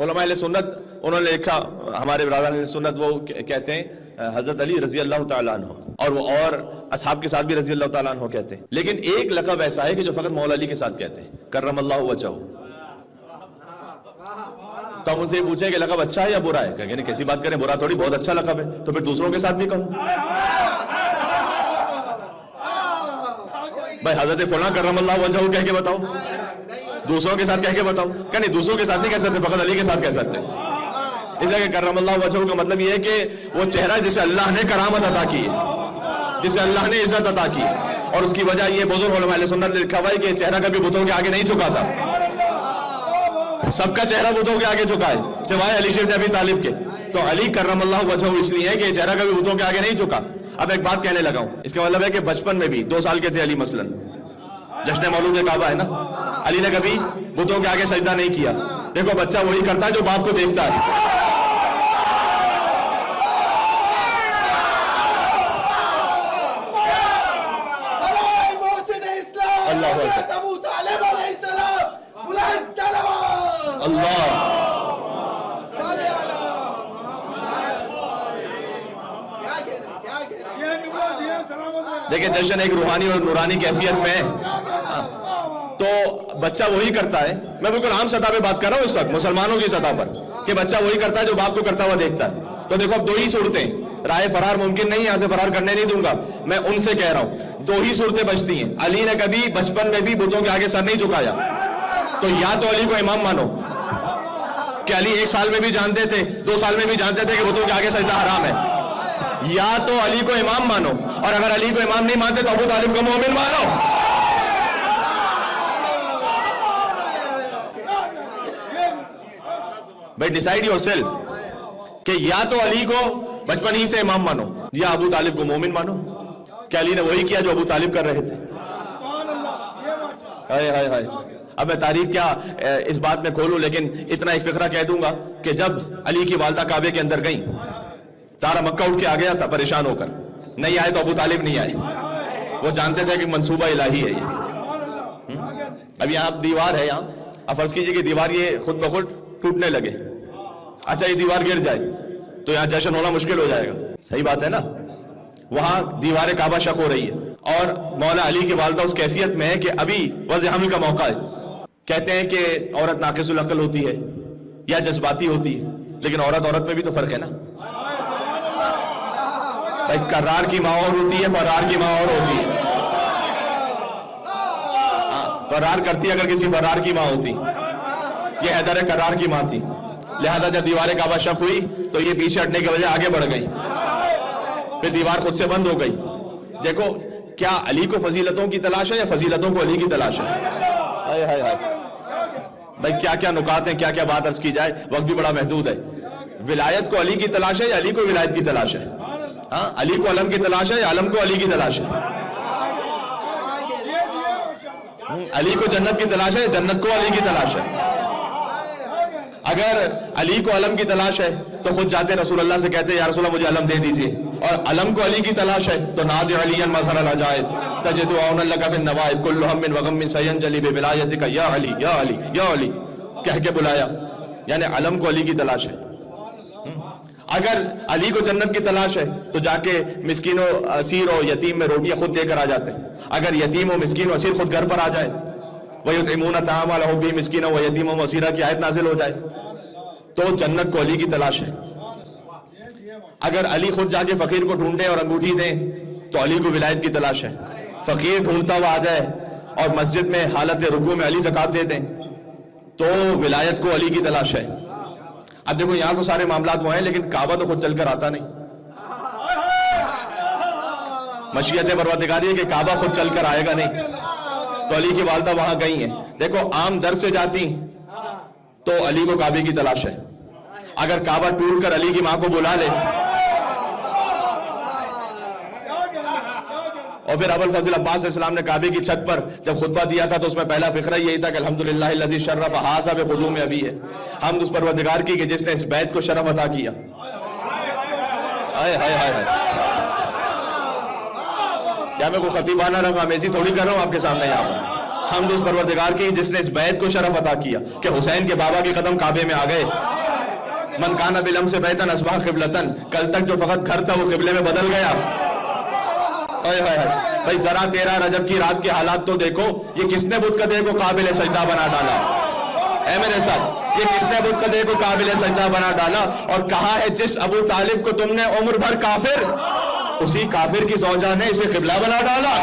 علماء اہل سنت انہوں نے لکھا، ہمارے برادران اہل سنت وہ کہتے ہیں حضرت علی رضی اللہ تعالیٰ عنہ، اور وہ اور اصحاب کے ساتھ بھی رضی اللہ تعالیٰ عنہ کہتے ہیں، لیکن ایک لقب ایسا ہے کہ جو فقط مولا علی کے ساتھ کہتے ہیں، کرم اللہ وجہہ۔ تو ہم ان سے یہ پوچھیں کہ لقب اچھا ہے یا برا ہے؟ کہ کیسی بات کریں، برا تھوڑی، بہت اچھا لقب ہے، تو پھر دوسروں کے ساتھ بھی کہو بھائی حضرت فلاں کرم اللہ وجہہ کہہ کے بتاؤ، دوسروں کے ساتھ کہہ کے بتاؤ، کہ نہیں دوسروں کے ساتھ نہیں کہہ سکتے، فقط علی کے ساتھ کہہ سکتے۔ اس لیے کہ کرم اللہ وجہہ کا مطلب یہ ہے کہ وہ چہرہ جسے اللہ نے کرامت عطا کی ہے، جسے اللہ نے عزت عطا کی ہے، اور اس کی وجہ یہ بزرگ علماء اہل سنت نے لکھا ہوا ہے کہ چہرہ کبھی بتوں کے آگے نہیں جھکاتا، سب کا چہرہ بتوں کے آگے جھکا ہے سوائے علی بن ابی طالب کے۔ تو علی کرم اللہ وجہہ اس لیے ہے کہ یہ چہرہ کبھی بتوں کے آگے نہیں جھکا۔ اب ایک بات کہنے لگا ہوں، اس کا مطلب ہے کہ بچپن میں بھی 2 سال کے تھے علی مثلاً، جشن مولود کعبہ ہے نا، علی نے کبھی بتوں کے آگے سجدہ نہیں کیا۔ دیکھو بچہ وہی کرتا ہے جو باپ کو دیکھتا ہے۔ دیکھیں جشن ایک روحانی اور نورانی کیفیت میں ہے، تو بچہ وہی کرتا ہے۔ میں بالکل عام سطح پہ بات کر رہا ہوں اس وقت، مسلمانوں کی سطح پر، کہ بچہ وہی کرتا ہے جو باپ کو کرتا ہوا دیکھتا ہے۔ تو دیکھو اب 2 ہی صورتیں، رائے فرار ممکن نہیں، یہاں سے فرار کرنے نہیں دوں گا، میں ان سے کہہ رہا ہوں 2 ہی صورتیں بچتی ہیں۔ علی نے کبھی بچپن میں بھی بتوں کے آگے سر نہیں جھکایا، تو یا تو علی کو امام مانو کہ علی 1 سال میں بھی جانتے تھے، 2 سال میں بھی جانتے تھے کہ بتوں کے آگے سجدہ حرام ہے، یا تو علی کو امام مانو، اور اگر علی کو امام نہیں مانتے تو ابو طالب کو مومن مانو۔ بھائی ڈیسائیڈ یور سیلف کہ یا تو علی کو بچپن ہی سے امام مانو یا ابو طالب کو مومن مانو۔ کہ علی نے وہی کیا جو ابو طالب کر رہے تھے۔ ہائے ہائے ہائے، اب میں تاریخ کیا اس بات میں کھولوں، لیکن اتنا ایک فقرہ کہہ دوں گا کہ جب علی کی والدہ کعبے کے اندر گئیں، سارا مکہ اٹھ کے آ گیا تھا پریشان ہو کر، نہیں آئے تو ابو طالب نہیں آئے، وہ جانتے تھے کہ منصوبہ الہی ہے یہ۔ اب یہاں دیوار ہے، یہاں اب فرض کیجئے کہ دیوار یہ خود بخود ٹوٹنے لگے، اچھا یہ دیوار گر جائے تو یہاں جشن ہونا مشکل ہو جائے گا، صحیح بات ہے نا؟ وہاں دیوار کعبہ شق ہو رہی ہے، اور مولا علی کی والدہ اس کیفیت میں ہے کہ ابھی وضع حمل کا موقع ہے۔ کہتے ہیں کہ عورت ناقص العقل ہوتی ہے یا جذباتی ہوتی ہے، لیکن عورت میں بھی تو فرق ہے نا۔ کرار کی ماں اور ہوتی ہے، فرار کی ماں اور ہوتی ہے۔ فرار کرتی اگر کسی فرار کی ماں ہوتی، یہ حیدر کرار کی ماں تھی، لہذا جب دیوار کعبہ شق ہوئی تو یہ پیچھے ہٹنے کی وجہ آگے بڑھ گئی، پھر دیوار خود سے بند ہو گئی۔ دیکھو کیا علی کو فضیلتوں کی تلاش ہے یا فضیلتوں کو علی کی تلاش ہے؟ ہائے ہائے ہائے بھائی، کیا کیا نکات ہیں، کیا کیا بات عرض کی جائے، وقت بھی بڑا محدود ہے۔ ولایت کو علی کی تلاش ہے یا علی کو ولایت کی تلاش ہے؟ ہاں، علی کو علم کی تلاش ہے یا علم کو علی کی تلاش ہے؟ علی کو جنت کی تلاش ہے، جنت کو علی کی تلاش ہے؟ اگر علی کو علم کی تلاش ہے تو خود جاتے رسول اللہ سے کہتے یا رسول اللہ مجھے علم دے دیجئے، اور علم کو علی کی تلاش ہے تو نادع علیاً مظہر العجائب تجد عونا لک فی النوائب کل ہم وغم سینجلی بولایتک یا علی یا علی یا علی کہہ کے بلایا، یعنی علم کو علی کی تلاش ہے۔ اگر علی کو جنت کی تلاش ہے تو جا کے مسکین و اسیر و یتیم میں روٹیاں خود دے کر آ جاتے ہیں۔ اگر یتیم و مسکین و اسیر خود گھر پر آ جائے، وَيُطْعِمُونَ الطَّعَامَ عَلَىٰ حُبِّهِ مِسْكِينًا وَيَتِيمًا وَأَسِيرًا کی آیت نازل ہو جائے تو جنت کو علی کی تلاش ہے۔ اگر علی خود جا کے فقیر کو ڈھونڈے اور انگوٹھی دیں تو علی کو ولایت کی تلاش ہے۔ فقیر ڈھونڈتا ہوا آ جائے اور مسجد میں حالت رکوع میں علی زکوٰۃ دے دیں تو ولایت کو علی کی تلاش ہے۔ اب دیکھو یہاں تو سارے معاملات وہ ہیں، لیکن کعبہ تو خود چل کر آتا نہیں۔ مشیت پروردگاری ہے کہ کعبہ خود چل کر آئے گا نہیں، تو علی کی والدہ وہاں گئی ہیں۔ دیکھو عام در سے جاتی تو علی کو کعبے کی تلاش ہے، اگر کعبہ ٹور کر علی کی ماں کو بلا لے، اور پھر ابو الفضل عباس علیہ السلام نے کعبے کی چھت پر جب خطبہ دیا تھا تو اس میں پہلا فقرہ یہی تھا کہ الحمدللہ الذی شرف ھذا بقدوم ابی ہے، حمد اس پروردگار کی کہ جس نے اس بیت کو شرف عطا کیا۔ ہائے ہائے ہائے، کیا میں کوئی خطیبانہ رنگ آمیزی تھوڑی کر رہا ہوں آپ کے سامنے یہاں پر؟ حمد اس پروردگار کی جس نے اس بیت کو شرف عطا کیا کہ حسین کے بابا کے قدم کعبے میں آ گئے. من کان بلمس بیتن اصبح قبلتن, کل تک جو فقط گھر تھا وہ قبلے میں بدل گیا. بھائی ذرا 13 رجب کی رات کے حالات تو دیکھو, یہ کس نے بت قدے کو قابل سجدہ بنا ڈالا؟ اے میرے ساتھ, یہ کس نے بت قدے کو قابل سجدہ بنا ڈالا؟ اور کہا ہے جس ابو طالب کو تم نے عمر بھر کافر, اسی کافر کی زوجہ نے اسے قبلہ بنا ڈالا.